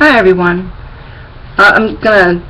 Hi everyone. I'm going to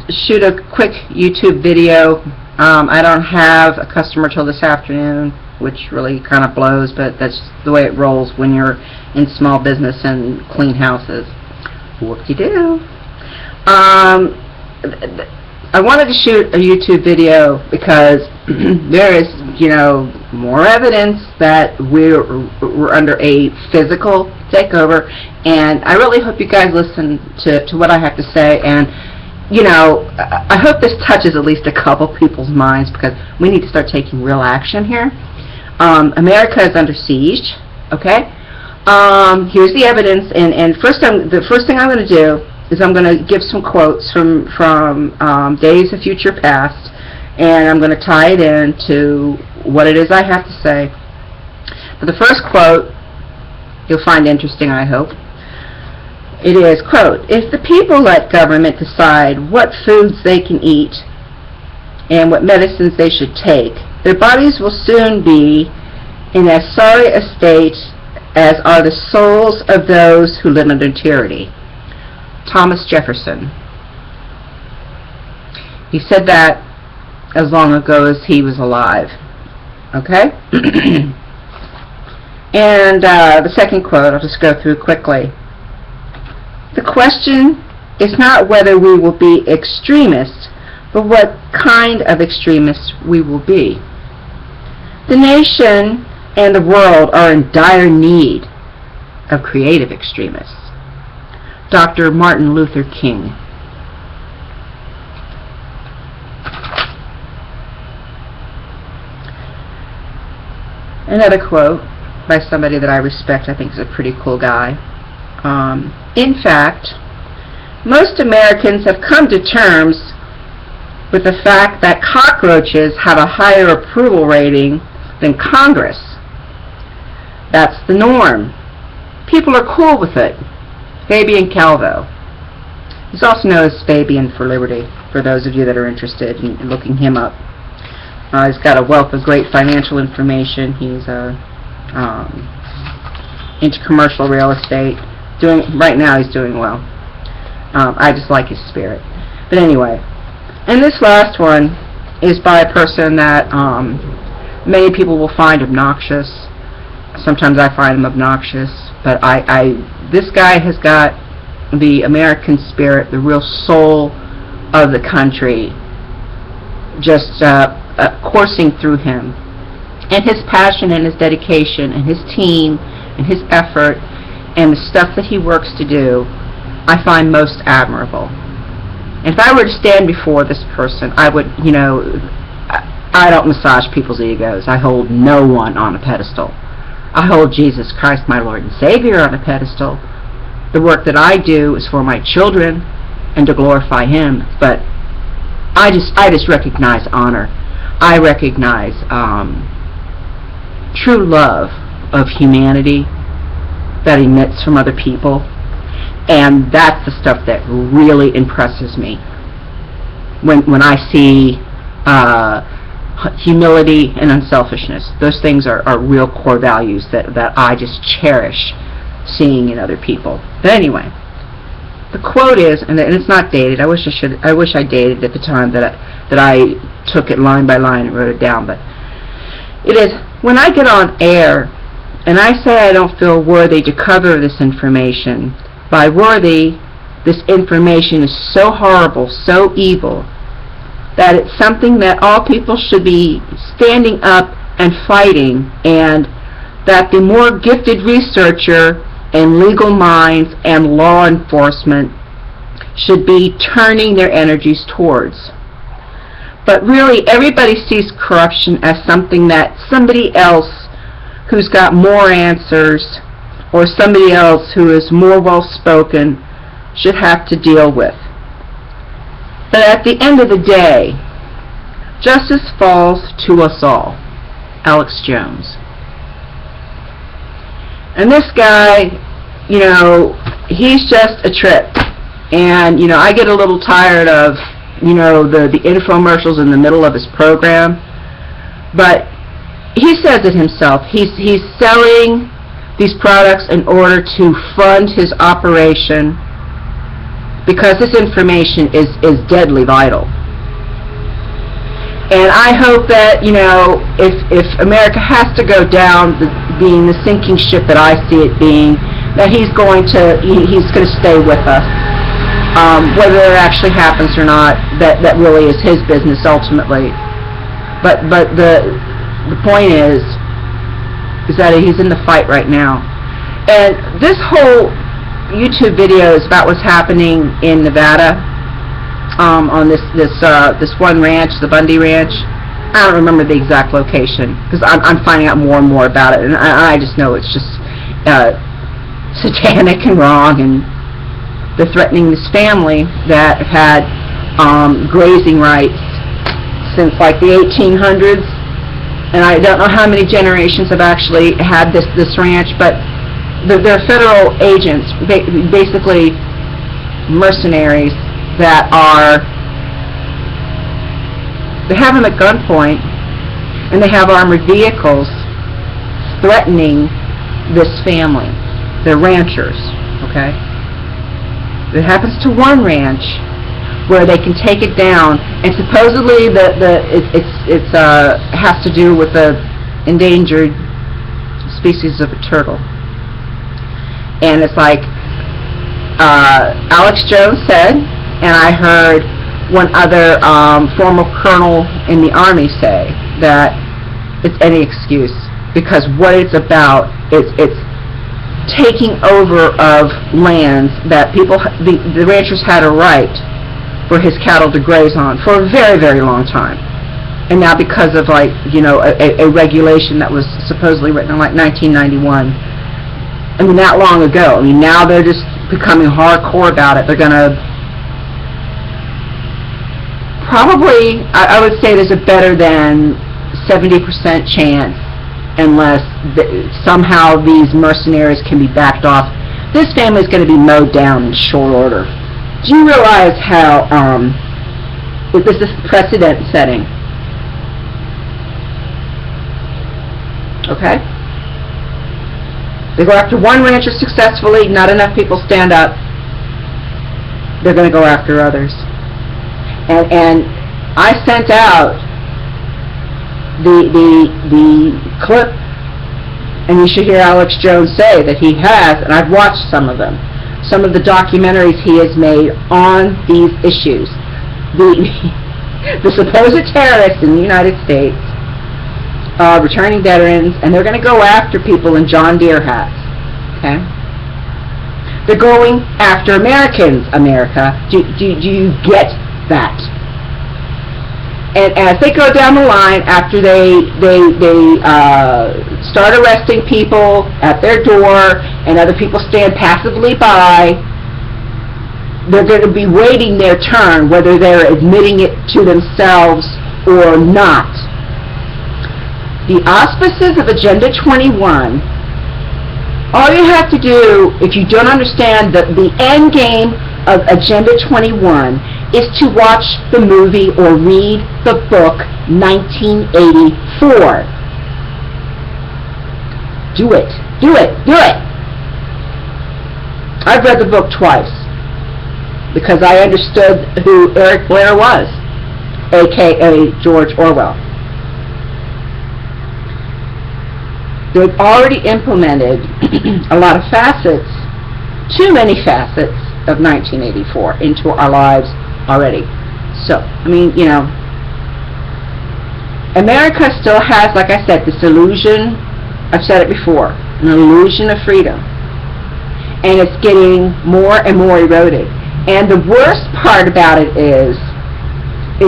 shoot a quick YouTube video. I don't have a customer till this afternoon, which really kind of blows, but that's the way it rolls when you're in small business and clean houses. Whoop-de-doo. I wanted to shoot a YouTube video because there is, more evidence that we're under a physical takeover, and I really hope you guys listen to what I have to say, and I hope this touches at least a couple people's minds, because we need to start taking real action here. America is under siege, okay? Here's the evidence, and the first thing I'm going to do is I'm going to give some quotes from days of future past, and I'm going to tie it into what it is I have to say. But the first quote you'll find interesting, I hope. It is, quote, "If the people let government decide what foods they can eat and what medicines they should take, their bodies will soon be in as sorry a state as are the souls of those who live under tyranny." Thomas Jefferson. He said that as long ago as he was alive. Okay? And the second quote, I'll just go through quickly. "The question is not whether we will be extremists, but what kind of extremists we will be. The nation and the world are in dire need of creative extremists." Dr. Martin Luther King. Another quote by somebody that I respect, I think is a pretty cool guy. "In fact, most Americans have come to terms with the fact that cockroaches have a higher approval rating than Congress. That's the norm. People are cool with it." Fabian Calvo. He's also known as Fabian for Liberty, for those of you that are interested in looking him up. He's got a wealth of great financial information. He's into commercial real estate. Right now he's doing well. I just like his spirit. But anyway, and this last one is by a person that many people will find obnoxious. Sometimes I find him obnoxious, but this guy has got the American spirit, the real soul of the country, just coursing through him. And his passion and his dedication and his team and his effort and the stuff that he works to do, I find most admirable. And if I were to stand before this person, I would, I don't massage people's egos. I hold no one on a pedestal. I hold Jesus Christ, my Lord and Savior, on a pedestal. The work that I do is for my children and to glorify Him. But I just recognize honor. I recognize true love of humanity that emits from other people, and that's the stuff that really impresses me. When I see humility and unselfishness, those things are real core values that I just cherish seeing in other people. But anyway, the quote is, and it's not dated. I wish I dated at the time that I took it line by line and wrote it down. But it is, "When I get on air and I say I don't feel worthy to cover this information, by worthy, this information is so horrible, so evil, that it's something that all people should be standing up and fighting, and that the more gifted researcher and legal minds and law enforcement should be turning their energies towards. But really, everybody sees corruption as something that somebody else who's got more answers or somebody else who is more well-spoken should have to deal with. But at the end of the day, justice falls to us all." Alex Jones. And this guy, he's just a trip. And, I get a little tired of, the infomercials in the middle of his program. But he says it himself. He's selling these products in order to fund his operation because this information is deadly vital. And I hope that, you know, if America has to go down being the sinking ship that I see it being, that he's going to stay with us. Whether it actually happens or not, that really is his business ultimately. But the point is that he's in the fight right now. And this whole YouTube video is about what's happening in Nevada. On this one ranch, the Bundy Ranch. I don't remember the exact location because I'm finding out more and more about it, and I just know it's just satanic and wrong, and they're threatening this family that had grazing rights since like the 1800s, and I don't know how many generations have actually had this ranch, but they're federal agents, basically mercenaries, that they have them at gunpoint, and they have armored vehicles threatening this family. They're ranchers, okay? It happens to one ranch where they can take it down, and supposedly it has to do with the endangered species of a turtle. And it's like Alex Jones said, and I heard one other former colonel in the Army say that it's any excuse, because what it's about is it's taking over of lands that the ranchers had a right for his cattle to graze on for a very, very long time. And now because of, like, you know, a regulation that was supposedly written in like 1991, I mean, that long ago. I mean, now they're just becoming hardcore about it. They're going to probably, I would say there's a better than 70% chance, unless somehow these mercenaries can be backed off. This family is going to be mowed down in short order. Do you realize how this is precedent setting? Okay? They go after one rancher successfully, not enough people stand up. They're going to go after others. And I sent out the clip, and you should hear Alex Jones say that he has, and I've watched some of them, some of the documentaries he has made on these issues. The supposed terrorists in the United States, returning veterans, and they're going to go after people in John Deere hats. Okay? They're going after Americans, America. Do you get that? And as they go down the line, after they start arresting people at their door, and other people stand passively by, they're going to be waiting their turn, whether they're admitting it to themselves or not. The auspices of Agenda 21, all you have to do, if you don't understand the end game of Agenda 21, is to watch the movie or read the book 1984. Do it. Do it. Do it. I've read the book twice because I understood who Eric Blair was, a.k.a. George Orwell. They've already implemented a lot of facets, too many facets, of 1984 into our lives already. So, I mean, you know, America still has, like I said, this illusion, I've said it before, an illusion of freedom. And it's getting more and more eroded. And the worst part about it is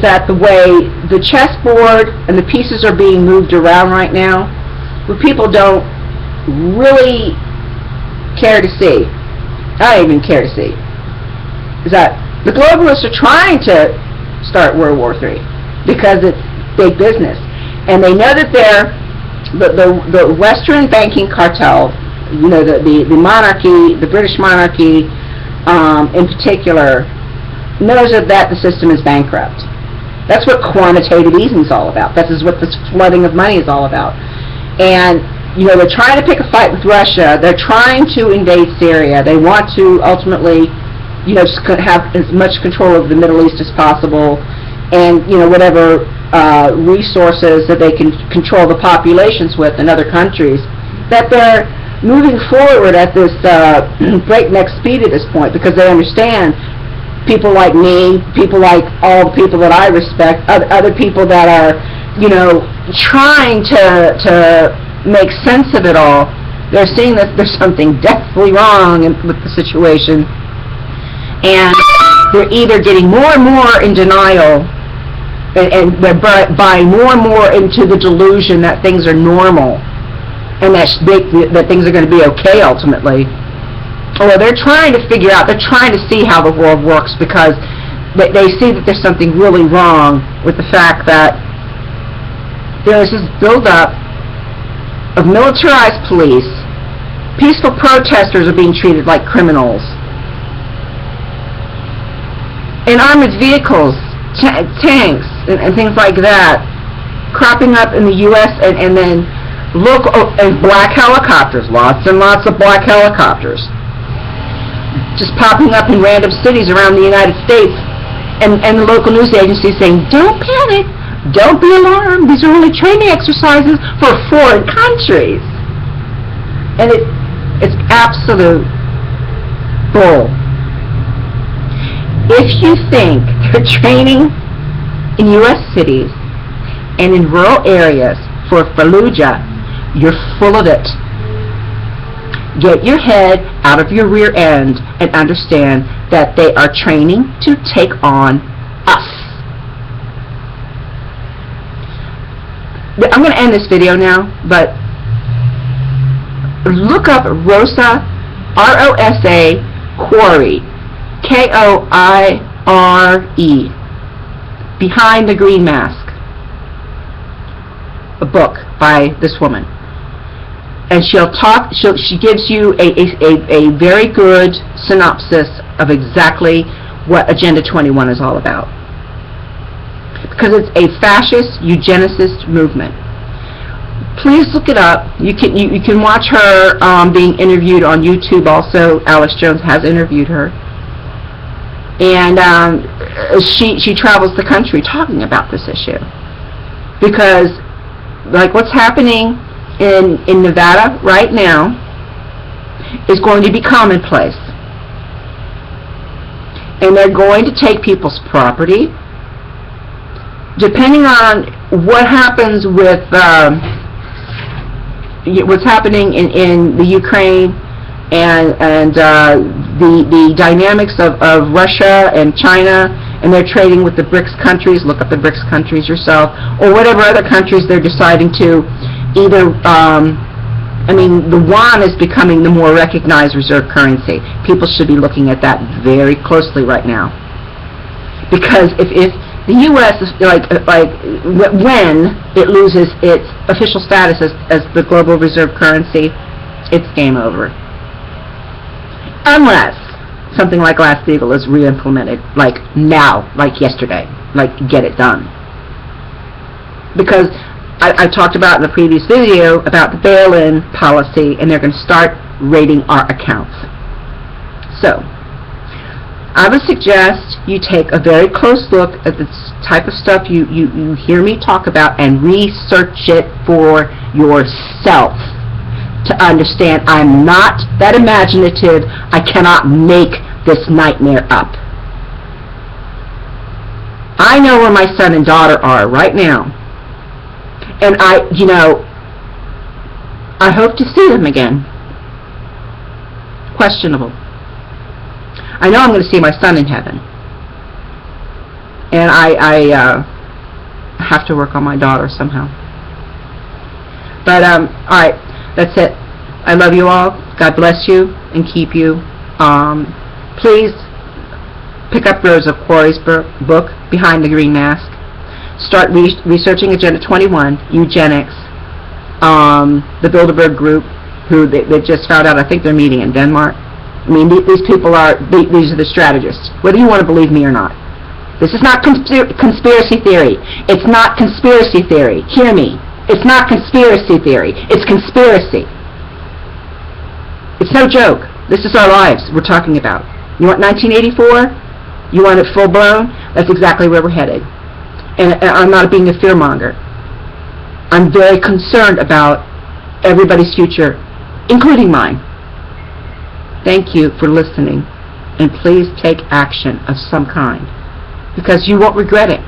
that the way the chessboard and the pieces are being moved around right now, what people don't really care to see, I don't even care to see, is that the globalists are trying to start World War III because it's big business. And they know that the Western banking cartel, you know, the monarchy, the British monarchy in particular, knows that the system is bankrupt. That's what quantitative easing is all about. This is what this flooding of money is all about. And, you know, they're trying to pick a fight with Russia. They're trying to invade Syria. They want to ultimately just have as much control of the Middle East as possible, and whatever resources that they can control the populations with in other countries, that they're moving forward at this breakneck speed at this point, because they understand people like me, people like all the people that I respect, other people that are, trying to make sense of it all. They're seeing that there's something definitely wrong with the situation, and they're either getting more and more in denial, and they're buying more and more into the delusion that things are normal, and that things are going to be okay ultimately. Or they're trying to figure out, they're trying to see how the world works, because they see that there's something really wrong with the fact that there's this buildup of militarized police. Peaceful protesters are being treated like criminals. And armored vehicles, tanks, and things like that, cropping up in the U.S. and then and black helicopters, lots and lots of black helicopters, just popping up in random cities around the United States, and the local news agencies saying, "Don't panic, don't be alarmed, these are only training exercises for foreign countries." And it's absolute bull. If you think they're training in U.S. cities and in rural areas for Fallujah, you're full of it. Get your head out of your rear end and understand that they are training to take on us. I'm going to end this video now, but look up Rosa, R-O-S-A, Quarry, K-O-I-R-E, Behind the Green Mask, a book by this woman. And she gives you a very good synopsis of exactly what Agenda 21 is all about. Because it's a fascist eugenicist movement. Please look it up. You can watch her being interviewed on YouTube also. Alex Jones has interviewed her. And she travels the country talking about this issue. Because, like, what's happening in Nevada right now is going to be commonplace. And they're going to take people's property. Depending on what happens with what's happening in the Ukraine and the dynamics of Russia and China, and they're trading with the BRICS countries, look up the BRICS countries yourself, or whatever other countries they're deciding to either, the yuan is becoming the more recognized reserve currency. People should be looking at that very closely right now. Because if the U.S. is when it loses its official status as the global reserve currency, it's game over. Unless something like Glass-Steagall is re-implemented, like now, like yesterday, like get it done. Because I talked about in the previous video about the bail-in policy, and they're going to start raiding our accounts. So, I would suggest you take a very close look at this type of stuff you hear me talk about, and research it for yourself to understand I'm not that imaginative. I cannot make this nightmare up. I know where my son and daughter are right now. And I hope to see them again. Questionable. I know I'm going to see my son in heaven. And I have to work on my daughter somehow. But, alright, that's it. I love you all. God bless you and keep you. Please pick up Rosa Quarry's book, Behind the Green Mask. Start researching Agenda 21, eugenics, the Bilderberg Group, who they just found out, I think they're meeting in Denmark. I mean, these people these are the strategists, whether you want to believe me or not. This is not conspiracy theory. It's not conspiracy theory. Hear me. It's not conspiracy theory. It's conspiracy. It's no joke. This is our lives we're talking about. You want 1984? You want it full-blown? That's exactly where we're headed. And I'm not being a fearmonger. I'm very concerned about everybody's future, including mine. Thank you for listening, and please take action of some kind, because you won't regret it.